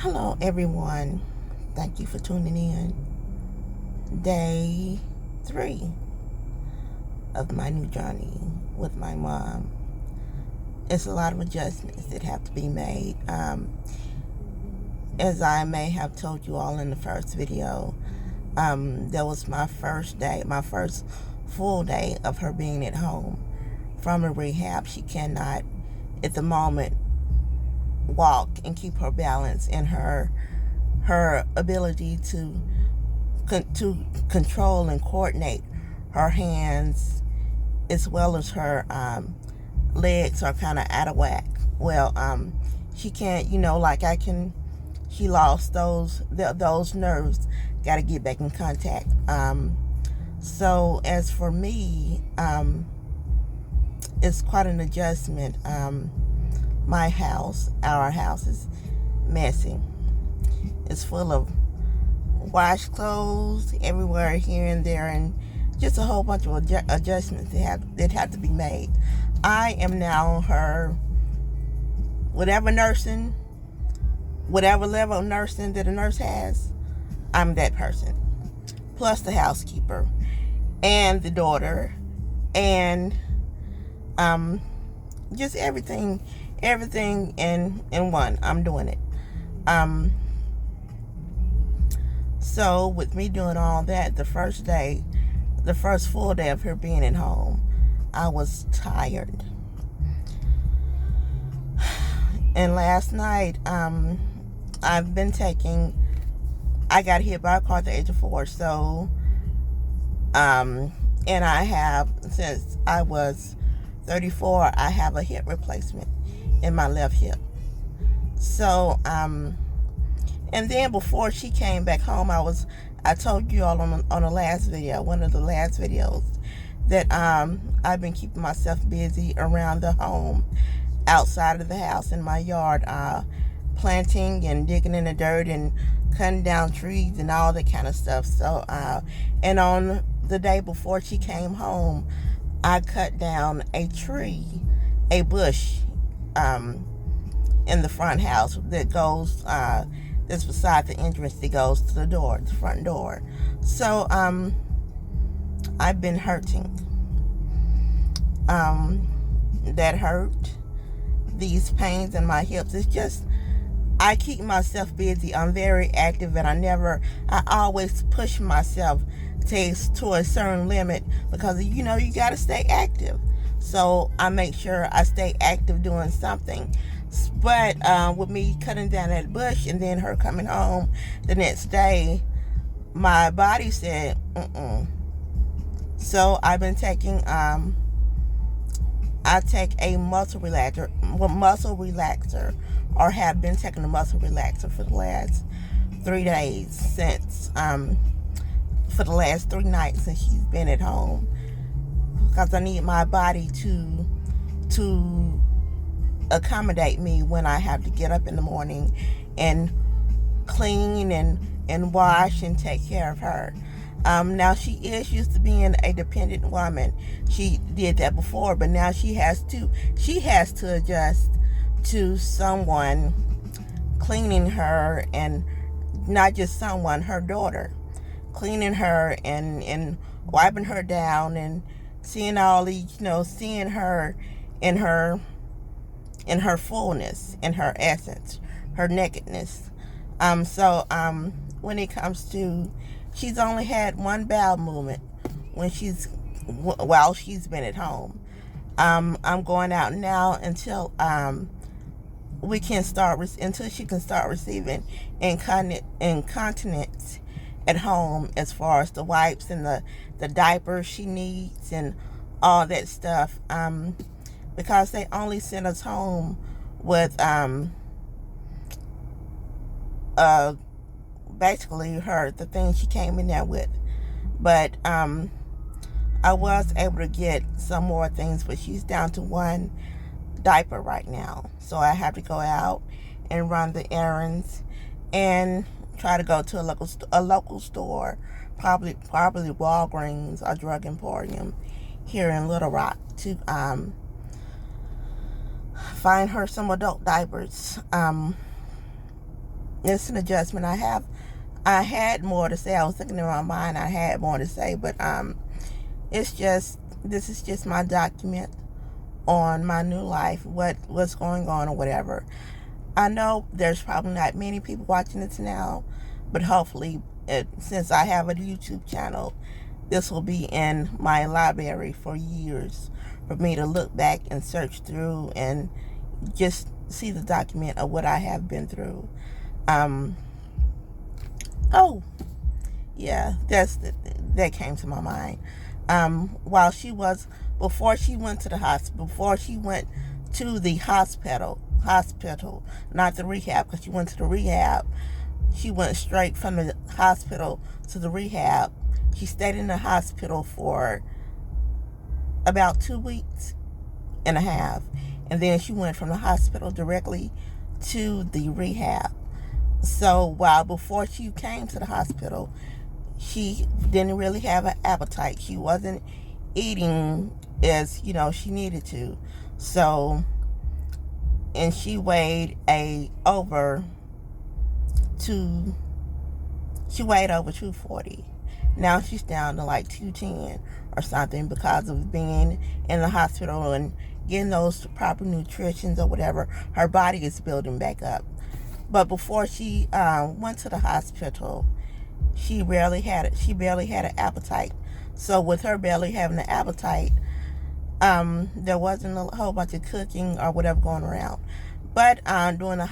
Hello, everyone. Thank you for tuning in. Day 3 of my new journey with my mom. It's a lot of adjustments that have to be made. As I may have told you all in the first video, that was my first day, my first full day of her being at home from a rehab. She cannot, at the moment, walk and keep her balance and her ability to control and coordinate her hands as well as her legs are kind of out of whack. Well, she can't, like I can. She lost those nerves. Got to get back in contact. So as for me, it's quite an adjustment. Our house is messy. It's full of wash clothes everywhere, here and there, and just a whole bunch of adjustments that have to be made. I am now her whatever level of nursing that a nurse has. I'm that person, plus the housekeeper and the daughter, and just everything in one. I'm doing it. So with me doing all that, the first full day of her being at home, I was tired. And last night, I got hit by a car at the age of 4. So, and I have, since I was 34, I have a hip replacement in my left hip. So, and then before she came back home, I told you all on the last video, one of the last videos, that I've been keeping myself busy around the home, outside of the house, in my yard, planting and digging in the dirt and cutting down trees and all that kind of stuff. So, and on the day before she came home, I cut down a bush, in the front house that goes, that's beside the entrance that goes to the front door. So, I've been hurting. That hurt, these pains in my hips, it's just, I keep myself busy. I'm very active, and I always push myself to a certain limit, because, you got to stay active. So I make sure I stay active doing something. But with me cutting down that bush and then her coming home the next day, my body said, So I've been taking, I take a muscle relaxer, or have been taking a muscle relaxer for the last 3 days for the last 3 nights since she's been at home, because I need my body to accommodate me when I have to get up in the morning and clean and wash and take care of her. Now, she is used to being a dependent woman. She did that before, but now she has to adjust to someone cleaning her, and not just someone, her daughter, cleaning her and wiping her down, and seeing all these, seeing her in her fullness, in her essence, her nakedness. So when it comes to, she's only had one bowel movement while she's been at home. I'm going out now until until she can start receiving incontinence at home, as far as the wipes and the diapers she needs and all that stuff. Because they only sent us home with basically the thing she came in there with. But I was able to get some more things, but she's down to one diaper right now. So I have to go out and run the errands and try to go to a local store, probably Walgreens or Drug Emporium here in Little Rock, to find her some adult diapers. it's an adjustment. I had more to say. I was thinking in my mind I had more to say, but this is just my document on my new life, what's going on or whatever. I know there's probably not many people watching this now, but hopefully, since I have a YouTube channel, this will be in my library for years for me to look back and search through and just see the document of what I have been through. Oh, yeah, that came to my mind. While before she went to the hospital, before she went to the hospital, not the rehab, because she went to the rehab. She went straight from the hospital to the rehab. She stayed in the hospital for about 2 weeks and a half. And then she went from the hospital directly to the rehab. So while before she came to the hospital, she didn't really have an appetite. She wasn't eating as, she needed to. So, and she weighed over 240. Now she's down to like 210 or something because of being in the hospital and getting those proper nutritions or whatever. Her body is building back up. But before she went to the hospital, she barely had an appetite. So with her barely having an appetite, there wasn't a whole bunch of cooking or whatever going around. But during the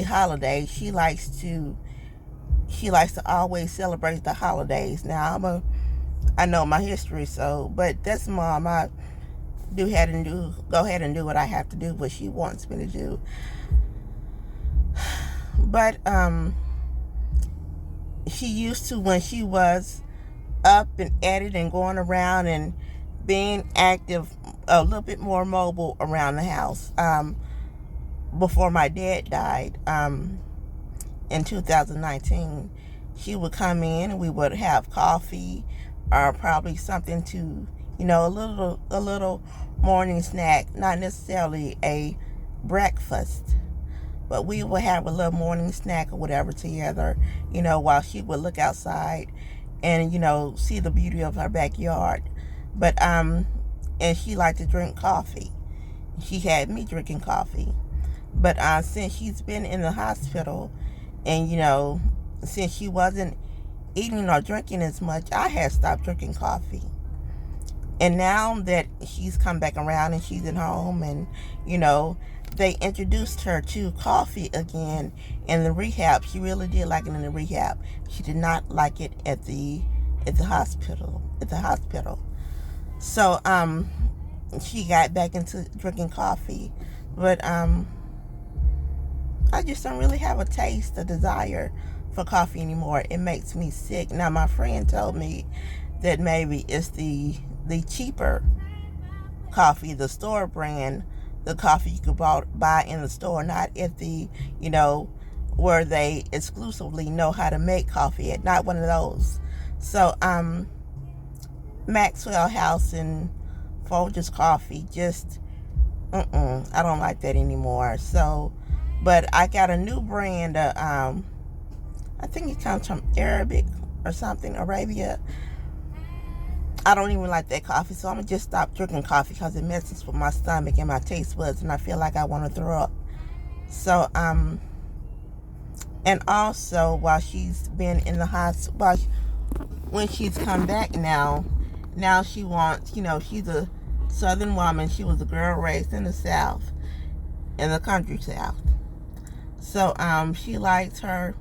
holidays, she likes to always celebrate the holidays. Now I know my history, but that's Mom. I go ahead and do what I have to do, what she wants me to do. But she used to, when she was up and at it and going around and being active, a little bit more mobile around the house. Before my dad died, in 2019, she would come in and we would have coffee or probably something to, a little morning snack, not necessarily a breakfast, but we would have a little morning snack or whatever together, while she would look outside and, see the beauty of her backyard. But, and she liked to drink coffee. She had me drinking coffee. But since she's been in the hospital and, since she wasn't eating or drinking as much, I had stopped drinking coffee. And now that she's come back around and she's at home and, they introduced her to coffee again in the rehab. She really did like it in the rehab. She did not like it at the hospital. So she got back into drinking coffee. But I just don't really have a desire for coffee anymore. It makes me sick. Now my friend told me that maybe it's the cheaper coffee, the store brand, the coffee you could buy in the store, not at the, where they exclusively know how to make coffee at, not one of those. So, Maxwell House and Folgers Coffee, just, I don't like that anymore. So, but I got a new brand, I think it comes from Arabia. I don't even like that coffee, so I'm going to just stop drinking coffee because it messes with my stomach and my taste buds, and I feel like I want to throw up. So, and also, while she's been in the hospital, when she's come back now she wants, she's a Southern woman. She was a girl raised in the South, in the country South. So, she likes her,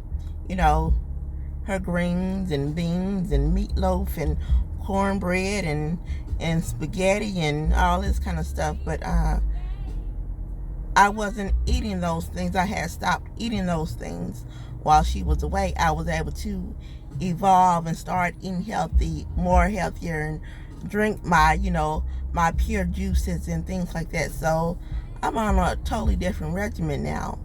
her greens and beans and meatloaf and cornbread and spaghetti and all this kind of stuff. But I wasn't eating those things. I had stopped eating those things while she was away. I was able to evolve and start eating more healthier, and drink my, my pure juices and things like that. So I'm on a totally different regimen now.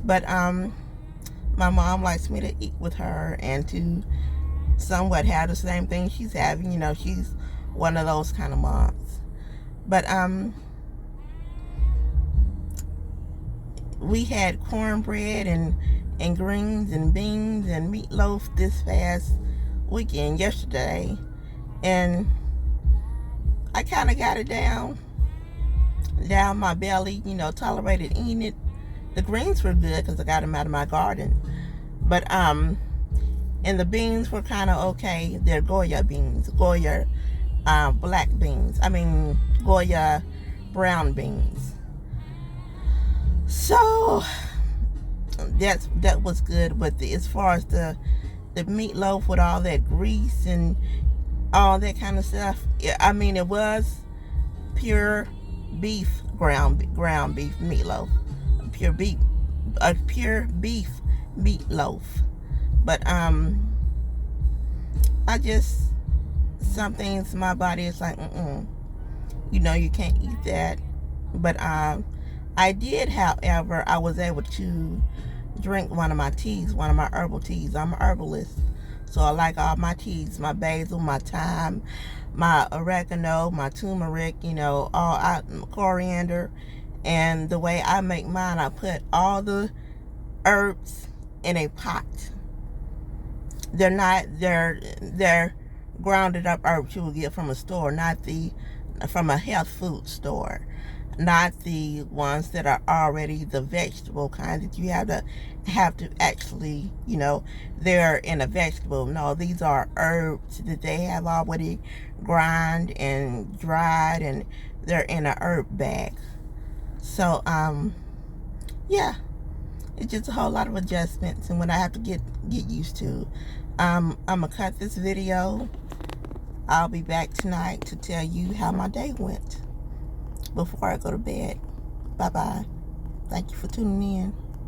But my mom likes me to eat with her and to somewhat have the same thing she's having. She's one of those kind of moms. But we had cornbread and greens and beans and meatloaf this past weekend, yesterday, and I kind of got it down my belly, tolerated eating it. The greens were good because I got them out of my garden, but and the beans were kind of okay. They're Goya beans, Goya black beans. I mean Goya brown beans. So that was good. But as far as the meatloaf with all that grease and all that kind of stuff, I mean, it was pure beef ground beef meatloaf, pure beef meatloaf. But I just, some things my body is like, you can't eat that. But I did, however, I was able to drink one of my teas, one of my herbal teas. I'm an herbalist, so I like all my teas, my basil, my thyme, my oregano, my turmeric, all coriander. And the way I make mine, I put all the herbs in a pot. They're grounded up herbs you will get from a store, not from a health food store, not the ones that are already the vegetable kind that you have to actually, they're in a vegetable. No, these are herbs that they have already ground and dried, and they're in a herb bag. So yeah, it's just a whole lot of adjustments and what I have to get used to. I'm gonna cut this video. I'll be back tonight to tell you how my day went before I go to bed. Bye-bye. Thank you for tuning in.